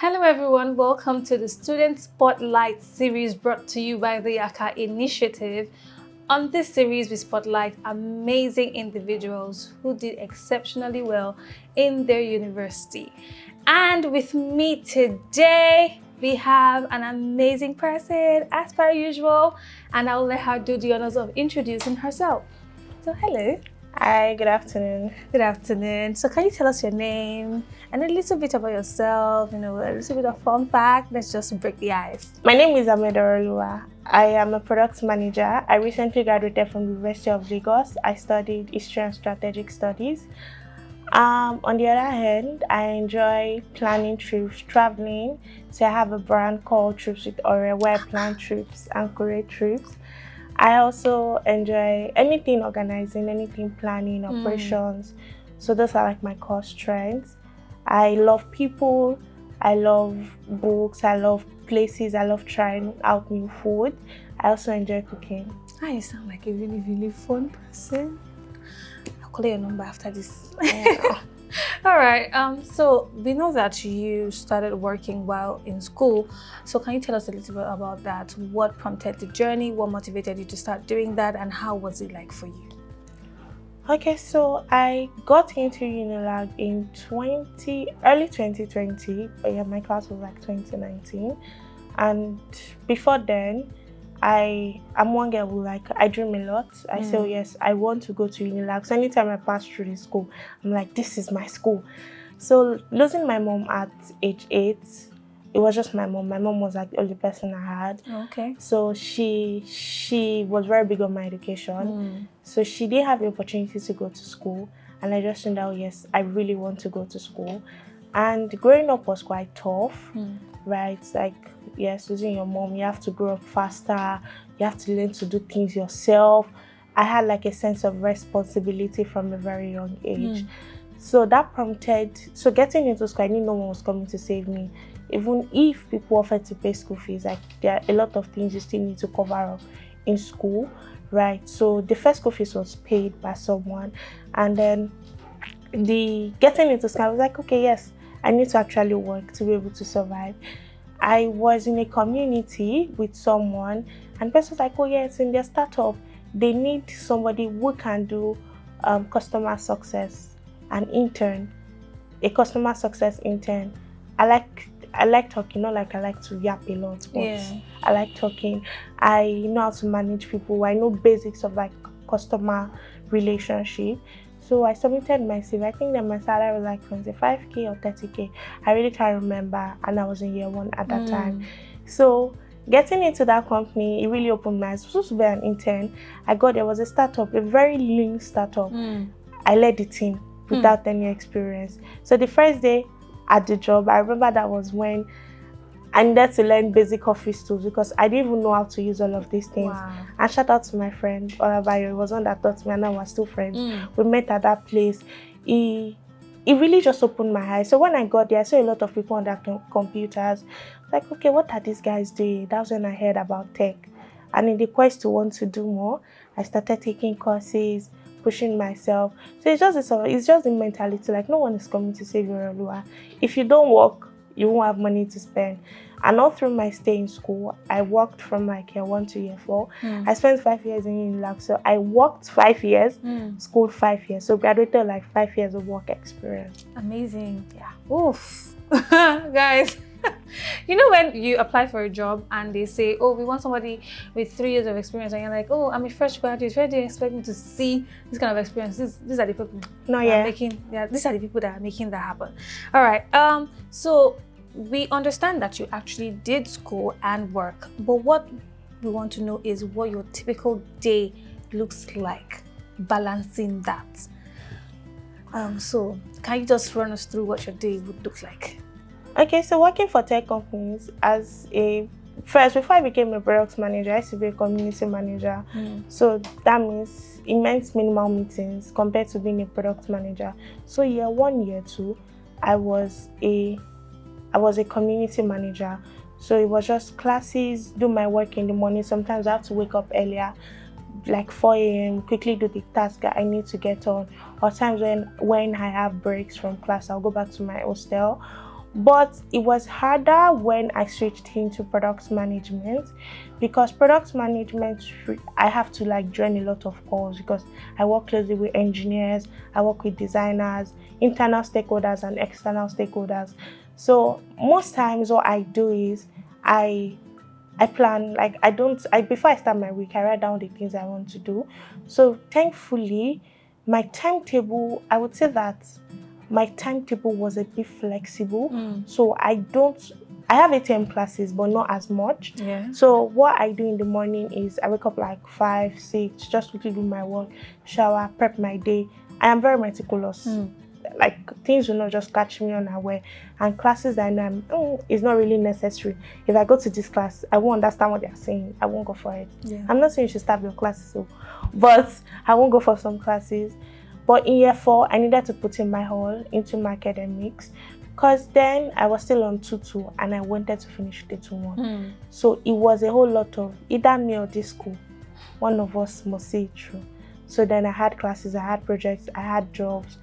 Hello everyone, welcome to the Student Spotlight series brought to you by the Yaka Initiative. On this series, we spotlight amazing individuals who did exceptionally well in their university. And with me today, we have an amazing person as per usual, and I'll let her do the honors of introducing herself. So hello. Hi, good afternoon. Good afternoon. So can you tell us your name and a little bit about yourself, a little bit of fun fact? Let's just break the ice. My name is Oreoluwa. I am a product manager. I recently graduated from the University of Lagos. I studied History and Strategic Studies. On the other hand, I enjoy planning trips, traveling. So I have a brand called Trips with Ore where I plan trips and curate trips. I also enjoy anything organizing, anything planning, operations. So those are like my core strengths. I love people, I love books, I love places, I love trying out new food. I also enjoy cooking. You sound like a really, really fun person. I'll call your number after this. All right, so we know that you started working while in school. So can you tell us a little bit about that? What prompted the journey? What motivated you to start doing that? And how was it like for you? Okay, so I got into Unilag in early 2020. But yeah, my class was like 2019. And before then, I'm one girl who I dream a lot. I say, oh yes, I want to go to Unilag. So anytime I pass through the school, I'm like, this is my school. So losing my mom at age 8, it was just my mom. My mom was like the only person I had. Okay. So she was very big on my education. So she didn't have the opportunity to go to school. And I just knew that, oh yes, I really want to go to school. And growing up was quite tough, right? Yes, losing your mom, you have to grow up faster, you have to learn to do things yourself. I had like a sense of responsibility from a very young age. So that prompted, getting into school, I knew no one was coming to save me. Even if people offered to pay school fees, there are a lot of things you still need to cover up in school, right? So the first school fees was paid by someone, and then the getting into school, I was like, okay, yes, I need to actually work to be able to survive. I was in a community with someone, and the person was like, oh yes, in their startup, they need somebody who can do customer success, an intern, a customer success intern. I like talking, not like I like to yap a lot, but I like talking. I know how to manage people. I know basics of like customer relationship. So I submitted my CV. I think that my salary was like 25k or 30k. I really can't remember, and I was in year 1 at that time. So getting into that company, it really opened my eyes. I was supposed to be an intern. There was a startup, a very lean startup. I led the team without any experience. So the first day at the job, I remember that was when I needed to learn basic office tools because I didn't even know how to use all of these things. Wow. And shout out to my friend, Olabayo. It was one that taught me, and now we're still friends. We met at that place. It really just opened my eyes. So when I got there, I saw a lot of people on their computers. Like, okay, what are these guys doing? That was when I heard about tech. And in the quest to want to do more, I started taking courses, pushing myself. So it's just the mentality, like no one is coming to save you, Oreoluwa. If you don't work, you won't have money to spend. And all through my stay in school, I worked from like year 1 to year 4. I spent 5 years in Unilag. So I worked 5 years, schooled 5 years. So graduated like 5 years of work experience. Amazing. Yeah. Oof. Guys, when you apply for a job and they say, oh, we want somebody with 3 years of experience, and you're like, oh, I'm a fresh graduate, where do you expect me to see this kind of experience? These are the people these are the people that are making that happen. All right. So we understand that you actually did school and work, but what we want to know is what your typical day looks like, balancing that. So can you just run us through what your day would look like? Okay, so working for tech companies before I became a product manager, I used to be a community manager. So that means immense minimal meetings compared to being a product manager. So year 1, year 2, I was a community manager. So it was just classes, do my work in the morning. Sometimes I have to wake up earlier, like 4 a.m, quickly do the task that I need to get on. Or times when I have breaks from class, I'll go back to my hostel. But it was harder when I switched into product management, because product management, I have to like join a lot of calls because I work closely with engineers, I work with designers, internal stakeholders and external stakeholders. So most times what I do is I plan, like I before I start my week, I write down the things I want to do. So thankfully, my timetable, I would say that my timetable was a bit flexible. So I have ATM classes, but not as much. Yeah. So what I do in the morning is I wake up like 5, 6, just quickly do my work, shower, prep my day. I am very meticulous. Like things will not just catch me unaware. And classes that I know it's not really necessary. If I go to this class, I won't understand what they're saying. I won't go for it. Yeah. I'm not saying you should start your classes, but I won't go for some classes. But in year 4, I needed to put in my all into my academics, because then I was still on 2-2 and I wanted to finish the 2-1. So it was a whole lot of either me or this school. One of us must see it through. So then I had classes, I had projects, I had jobs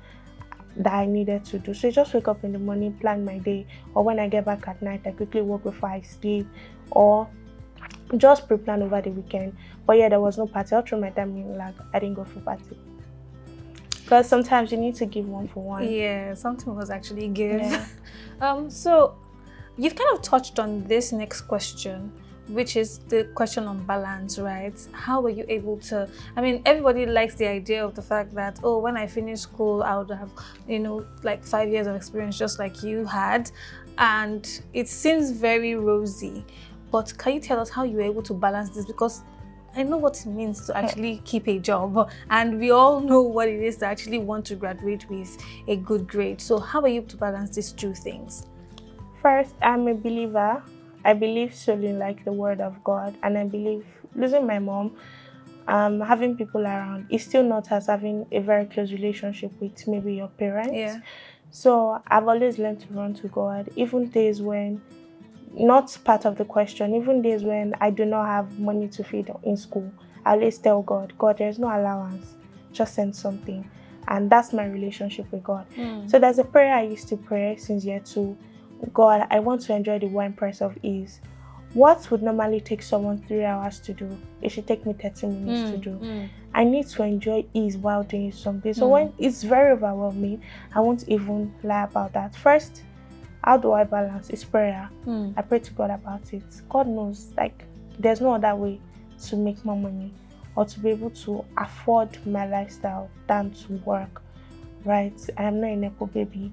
that I needed to do. So I just wake up in the morning, plan my day, or when I get back at night, I quickly work before I sleep, or just pre-plan over the weekend. But yeah, there was no party. All through my time in lag, I didn't go for party. Because sometimes you need to give one for one. Yeah, something was actually give. Yeah. So you've kind of touched on this next question, which is the question on balance, right? How were you able to, I mean, everybody likes the idea of the fact that, oh, when I finish school, I would have, like 5 years of experience just like you had. And it seems very rosy. But can you tell us how you were able to balance this? Because I know what it means to actually keep a job, and we all know what it is to actually want to graduate with a good grade. So how are you able to balance these two things? First, I'm a believer. I believe solely in like the word of God, and I believe losing my mom, having people around is still not as having a very close relationship with maybe your parents. Yeah. So I've always learned to run to God, even days when not part of the question, even days when I do not have money to feed in school. I always tell God, there's no allowance, just send something. And that's my relationship with God. So there's a prayer I used to pray since year 2. God, I want to enjoy the wine price of ease. What would normally take someone 3 hours to do, it should take me 30 minutes to do. I need to enjoy ease while doing something. So when it's very overwhelming, I won't even lie about that. First, how do I balance? It's prayer. I pray to God about it. God knows, like, there's no other way to make more money or to be able to afford my lifestyle than to work, right? I am not a nepo baby.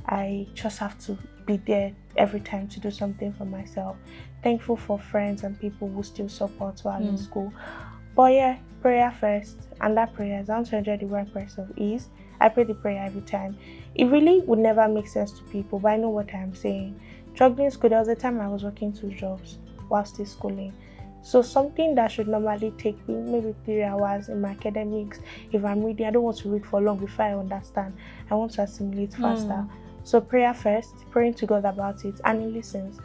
I just have to be there every time to do something for myself. Thankful for friends and people who still support while in school. But yeah, prayer first, and that prayer is I want to enjoy the wine price of ease. I pray the prayer every time. It really would never make sense to people, but I know what I'm saying. Juggling school, there was a time I was working 2 jobs while still schooling. So something that should normally take me maybe 3 hours in my academics, if I'm reading, I don't want to read for long before I understand. I want to assimilate faster. So prayer first, praying to God about it, and He listens.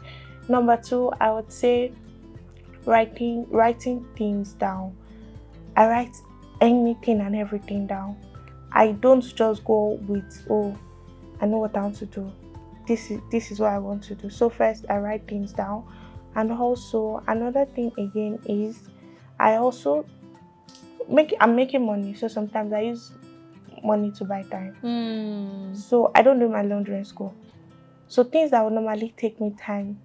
Number 2, I would say writing things down. I write anything and everything down. I don't just go with, oh, I know what I want to do. This is what I want to do. So first, I write things down. And also, another thing again is, I'm making money. So sometimes I use money to buy time. So I don't do my laundry in school. So things that would normally take me time,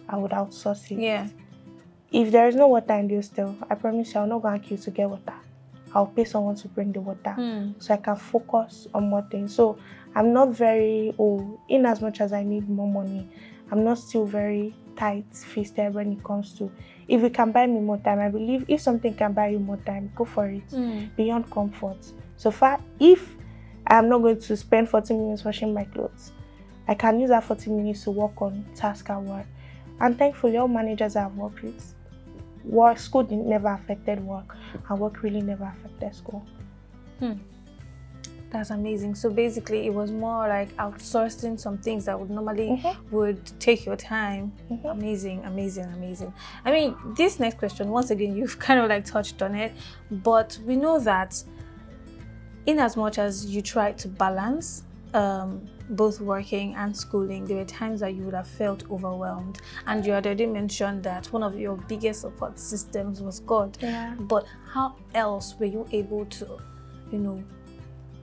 I would outsource it. Yeah. If there is no water in the hostel, I promise you, I'll not go and queue to get water. I'll pay someone to bring the water so I can focus on more things. So I'm not very, in as much as I need more money, I'm not still very tight-fisted when it comes to, if it can buy me more time, I believe if something can buy you more time, go for it, beyond comfort. So far, if I'm not going to spend 40 minutes washing my clothes, I can use that 40 minutes to work on task at work. And thankfully, all managers I've worked with, school never affected work, and work really never affected school. That's amazing. So basically, it was more like outsourcing some things that would normally would take your time. Amazing. I mean, this next question, once again, you've kind of like touched on it, but we know that in as much as you try to balance, both working and schooling, there were times that you would have felt overwhelmed. And you had already mentioned that one of your biggest support systems was God. Yeah. But how else were you able to,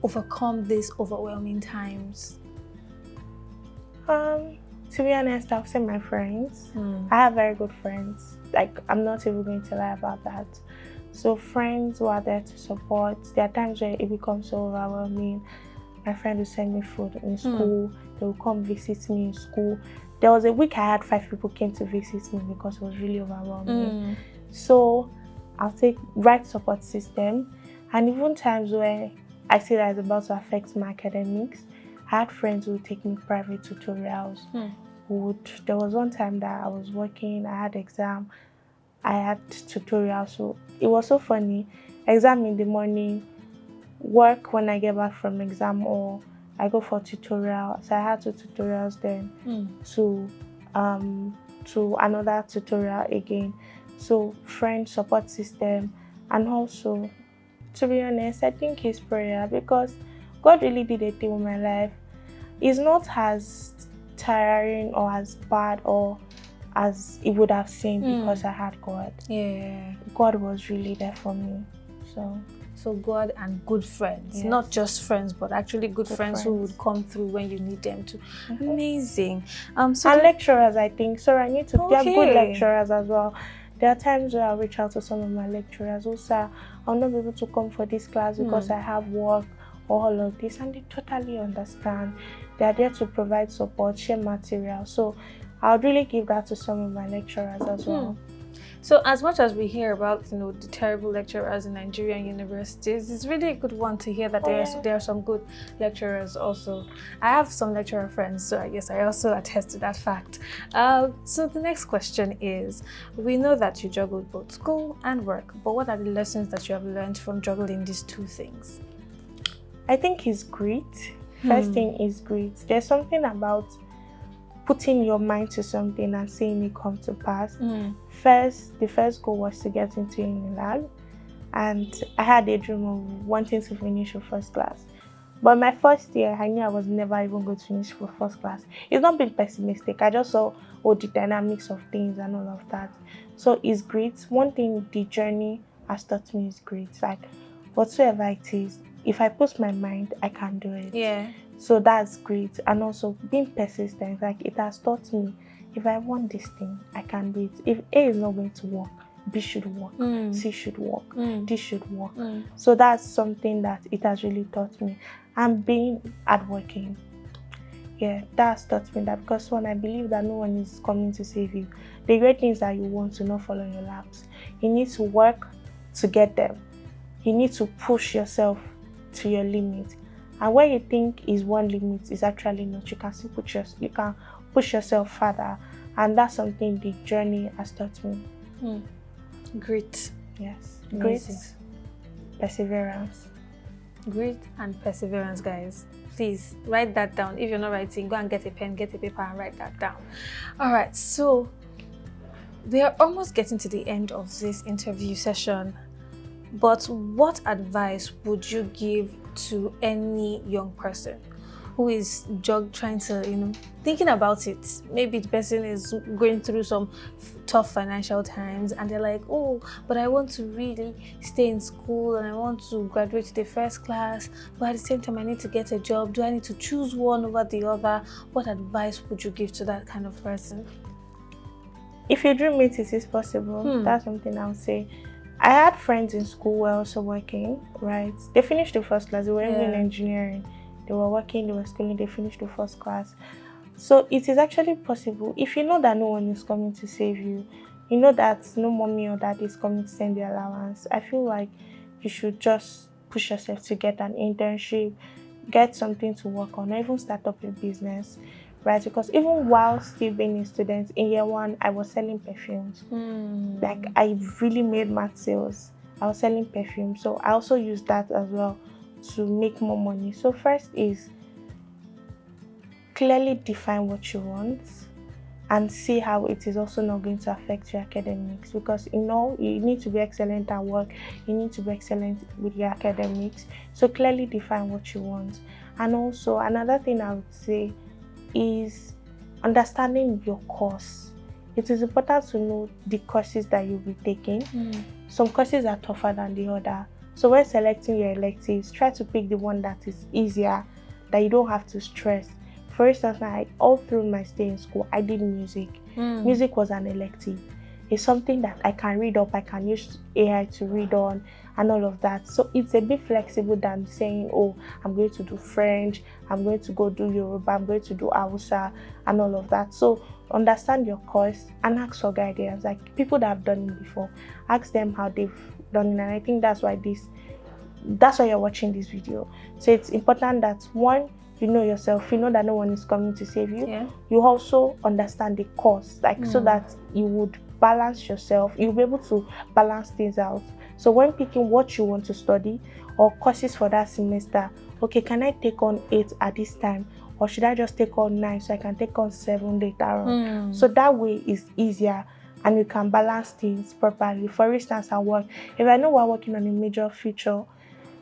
overcome these overwhelming times? To be honest, I'll say my friends. I have very good friends. Like, I'm not even going to lie about that. So friends who are there to support. There are times where it becomes so overwhelming. My friend will send me food in school. They will come visit me in school. There was a week I had 5 people came to visit me because it was really overwhelming. So I'll take right support system. And even times where I see that it's about to affect my academics, I had friends who would take me private tutorials. There was one time that I was working, I had exam, I had tutorials. So it was so funny. Exam in the morning, work when I get back from exam, or I go for tutorial. So I had 2 tutorials then to another tutorial again. So friend support system, and also, to be honest, I think it's prayer, because God really did a thing with my life. It's not as tiring or as bad or as it would have seemed because I had God. Yeah. God was really there for me. So God and good friends, Yes. not just friends, but actually good friends who would come through when you need them to. Amazing. And lecturers, I think. Sorry, I need to. They are good Okay. lecturers as well. There are times where I'll reach out to some of my lecturers who say, I'll not be able to come for this class because I have work or all of this, and they totally understand. They are there to provide support, share material. So I'll really give that to some of my lecturers as well. So as much as we hear about the terrible lecturers in Nigerian universities, it's really a good one to hear that there are some good lecturers also. I have some lecturer friends, so I guess I also attest to that fact. So the next question is, we know that you juggled both school and work, but what are the lessons that you have learned from juggling these 2 things? I think it's grit. First thing is grit. There's something about putting your mind to something and seeing it come to pass. The first goal was to get into Unilag, and I had a dream of wanting to finish with first class. But my first year, I knew I was never even going to finish with first class. It's not being pessimistic. I just saw the dynamics of things and all of that. So it's grit. One thing the journey has taught me is grit. Like, whatsoever it is, if I put my mind, I can do it. Yeah. So that's great. And also being persistent. Like, it has taught me, if I want this thing, I can do it. If A is not going to work, B should work, C should work, D should work. So that's something that it has really taught me. And being hardworking. Yeah, that's taught me that, because when I believe that no one is coming to save you, the great things that you want to not follow in your laps. You need to work to get them. You need to push yourself to your limit. And where you think is one limit is actually not. You can still push yourself further. And that's something the journey has taught me. Grit. Yes. Amazing. Grit, perseverance. Grit and perseverance, guys. Please write that down. If you're not writing, go and get a pen, get a paper, and write that down. All right, so we are almost getting to the end of this interview session. But what advice would you give to any young person who is trying to, thinking about it? Maybe the person is going through some tough financial times and they're like, oh, but I want to really stay in school and I want to graduate to the first class, but at the same time I need to get a job. Do I need to choose one over the other? What advice would you give to that kind of person? If you dream it is possible, that's something I would say. I had friends in school who were also working, right? They finished the first class, they were in engineering. They were working, they were schooling, they finished the first class. So it is actually possible. If you know that no one is coming to save you, you know that no mommy or dad is coming to send the allowance, I feel like you should just push yourself to get an internship, get something to work on, or even start up a business. Right, because even while still being a student, in year 1, I was selling perfumes. Like, I really made mad sales. I was selling perfumes, so I also used that as well to make more money. So first is clearly define what you want and see how it is also not going to affect your academics, because you need to be excellent at work, you need to be excellent with your academics. So clearly define what you want And also another thing I would say is understanding your course. It is important to know the courses that you'll be taking. Some courses are tougher than the other. So when selecting your electives, try to pick the one that is easier, that you don't have to stress. For instance, all through my stay in school, I did music. Music was an elective. It's something that I can read up, I can use AI to read on and all of that. So it's a bit flexible than saying, oh, I'm going to do French, I'm going to go do Yoruba, I'm going to do Hausa and all of that. So understand your course and ask for guidance. Like people that have done it before, ask them how they've done it. And I think that's why you're watching this video. So it's important that one, you know yourself, you know that no one is coming to save you. Yeah. You also understand the course, like so that you would balance yourself, you'll be able to balance things out. So when picking what you want to study or courses for that semester, okay, can I take on 8 at this time, or should I just take on 9 so I can take on 7 later on? So that way is easier and you can balance things properly. For instance, at work, if I know we're working on a major feature,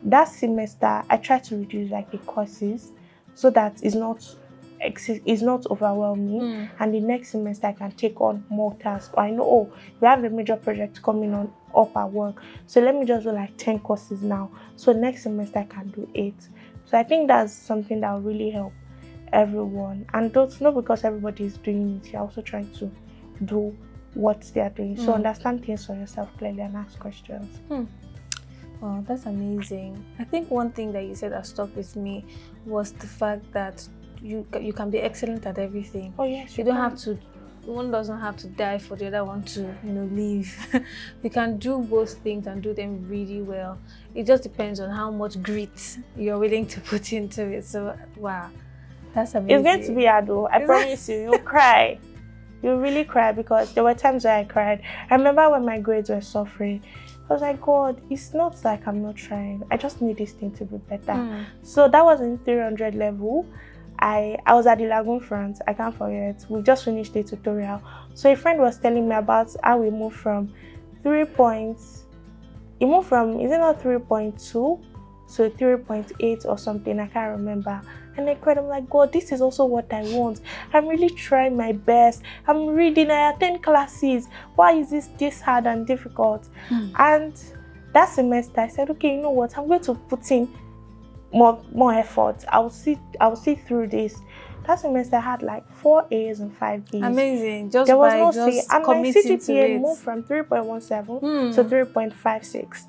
that semester I try to reduce like the courses so that it's not overwhelming, and the next semester I can take on more tasks. Or I know, oh, we have a major project coming on up at work, so let me just do like 10 courses now, so next semester I can do 8. So I think that's something that will really help everyone. And don't know, because everybody is doing it, you're also trying to do what they are doing. So understand things for yourself clearly and ask questions. Oh, that's amazing. I think one thing that you said that stuck with me was the fact that you can be excellent at everything. Oh yes, you don't have to. One doesn't have to die for the other one to, leave. You can do both things and do them really well. It just depends on how much grit you're willing to put into it. So wow, that's amazing. It's going to be hard though. I promise you, you'll cry. You'll really cry, because there were times where I cried. I remember when my grades were suffering. I was like, God, it's not like I'm not trying. I just need this thing to be better. So that was in 300 level. I was at the Lagoon front. I can't forget. We just finished the tutorial. So a friend was telling me about how we moved from 3 points. It moved from, is it not 3.2 to 3.8 or something? I can't remember. And I cried. I'm like, God, this is also what I want. I'm really trying my best. I'm reading. I attend classes. Why is this hard and difficult? And that semester, I said, okay, you know what? I'm going to put in more effort. I'll see through this. That semester I had like 4 A's and 5 B's. Amazing. There was no C. Just And my committing to CGPA it. moved from 3.17 to 3.56.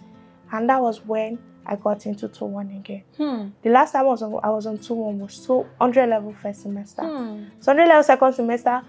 And that was when I got into 2-1 again. The last time I was on 2-1 was 200 level first semester. So 100 level second semester,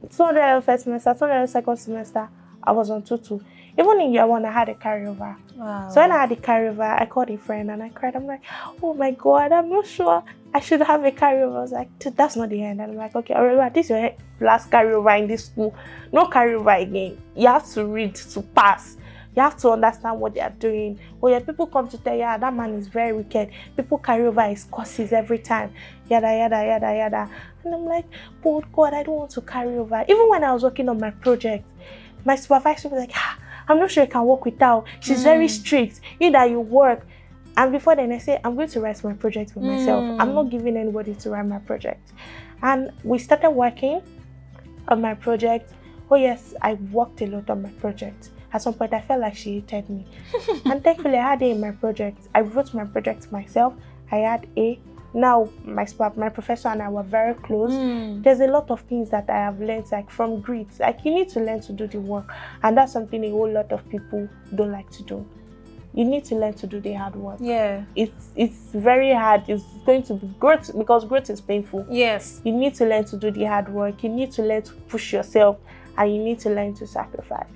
200 level first semester, 200 level second semester, I was on 2-2. Even in year 1, I had a carryover. Wow. So when I had a carryover, I called a friend and I cried. I'm like, oh my God, I'm not sure I should have a carryover. I was like, that's not the end. And I'm like, okay, Oreoluwa, this is your last carryover in this school. No carryover again. You have to read to pass. You have to understand what they are doing. When your people come to tell you, that man is very wicked. People carry over his courses every time. Yada, yada, yada, yada. And I'm like, oh God, I don't want to carry over. Even when I was working on my project, my supervisor was like, I'm not sure I can work with her. She's very strict. Either you work. And before then I say, I'm going to write my project for myself. I'm not giving anybody to write my project. And we started working on my project. Oh yes, I worked a lot on my project. At some point I felt like she hated me. And thankfully I had A in my project. I wrote my project myself. I had A. Now my professor and I were very close. There's a lot of things that I have learned, like from grit. Like you need to learn to do the work, and that's something a whole lot of people don't like to do. You need to learn to do the hard work. Yeah. It's very hard. It's going to be growth, because growth is painful. Yes. You need to learn to do the hard work. You need to learn to push yourself, and you need to learn to sacrifice.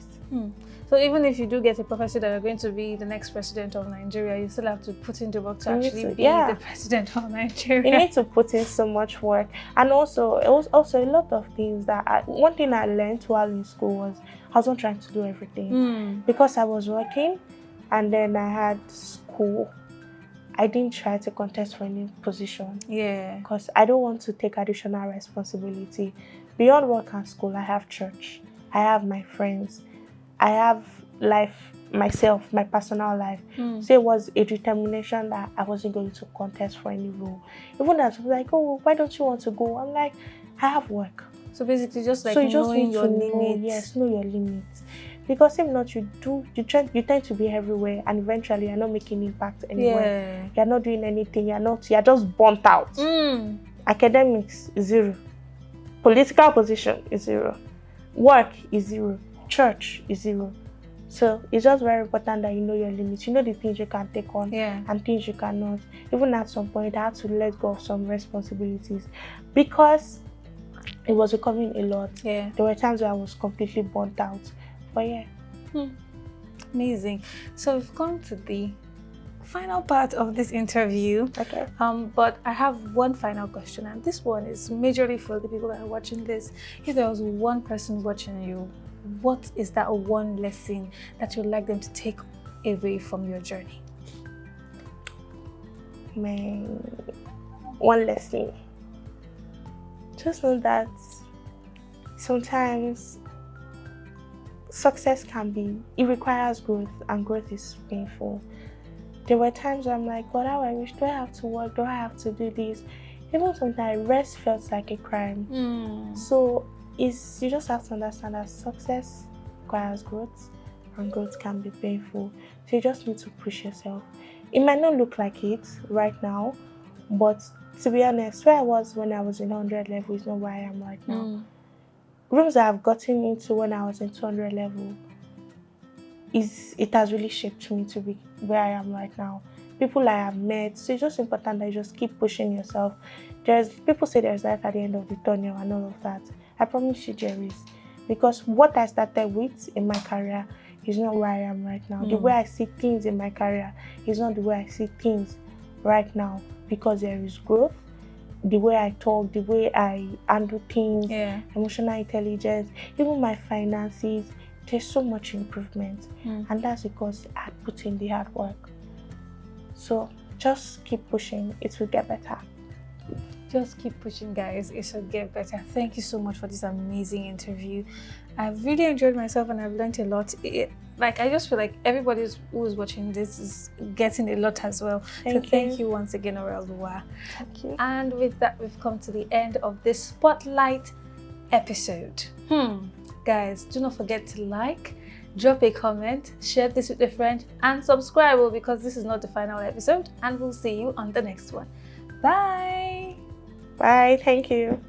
So even if you do get a prophecy that you're going to be the next president of Nigeria, you still have to put in the work to actually be the president of Nigeria. You need to put in so much work. And also, it was also a lot of things that one thing I learned while in school was I wasn't trying to do everything. Because I was working and then I had school. I didn't try to contest for any position. Yeah. Because I don't want to take additional responsibility. Beyond work and school, I have church. I have my friends. I have life myself, my personal life. So it was a determination that I wasn't going to contest for any role. Even as people like, oh, why don't you want to go? I'm like, I have work. So basically, just like So you just knowing need your to know, limits. yes, know your limits. Because if not, you tend to be everywhere, and eventually you're not making impact anywhere. Yeah. You're not doing anything. You're just burnt out. Academics is 0. Political position is 0. Work is 0. Church is 0. So it's just very important that you know your limits. You know the things you can take on and things you cannot. Even at some point, I had to let go of some responsibilities because it was becoming a lot. Yeah. There were times where I was completely burnt out. But yeah. Amazing. So we've come to the final part of this interview. Okay. But I have one final question, and this one is majorly for the people that are watching this. If there was one person watching you, what is that one lesson that you'd like them to take away from your journey? One lesson. Just know that sometimes success it requires growth, and growth is painful. There were times where I'm like, God, how I wish, do I have to work? Do I have to do this? Even sometimes rest felt like a crime. So you just have to understand that success requires growth, and growth can be painful. So you just need to push yourself. It might not look like it right now, but to be honest, where I was when I was in 100 level is not where I am right now. Rooms that I've gotten into when I was in 200 level, it has really shaped me to be where I am right now. People I have met, so it's just important that you just keep pushing yourself. People say there's life at the end of the tunnel and all of that. I promise you there is. Because what I started with in my career is not where I am right now. The way I see things in my career is not the way I see things right now, because there is growth. The way I talk, the way I handle things, emotional intelligence, even my finances, there's so much improvement. And that's because I put in the hard work. So just keep pushing, it will get better. Just keep pushing, guys. It should get better. Thank you so much for this amazing interview. I've really enjoyed myself and I've learned a lot. I just feel like everybody who is watching this is getting a lot as well. Thank you once again, Oreoluwa. Thank you. And with that, we've come to the end of this Spotlight episode. Guys, do not forget to like, drop a comment, share this with a friend, and subscribe, because this is not the final episode. And we'll see you on the next one. Bye. Bye. Thank you.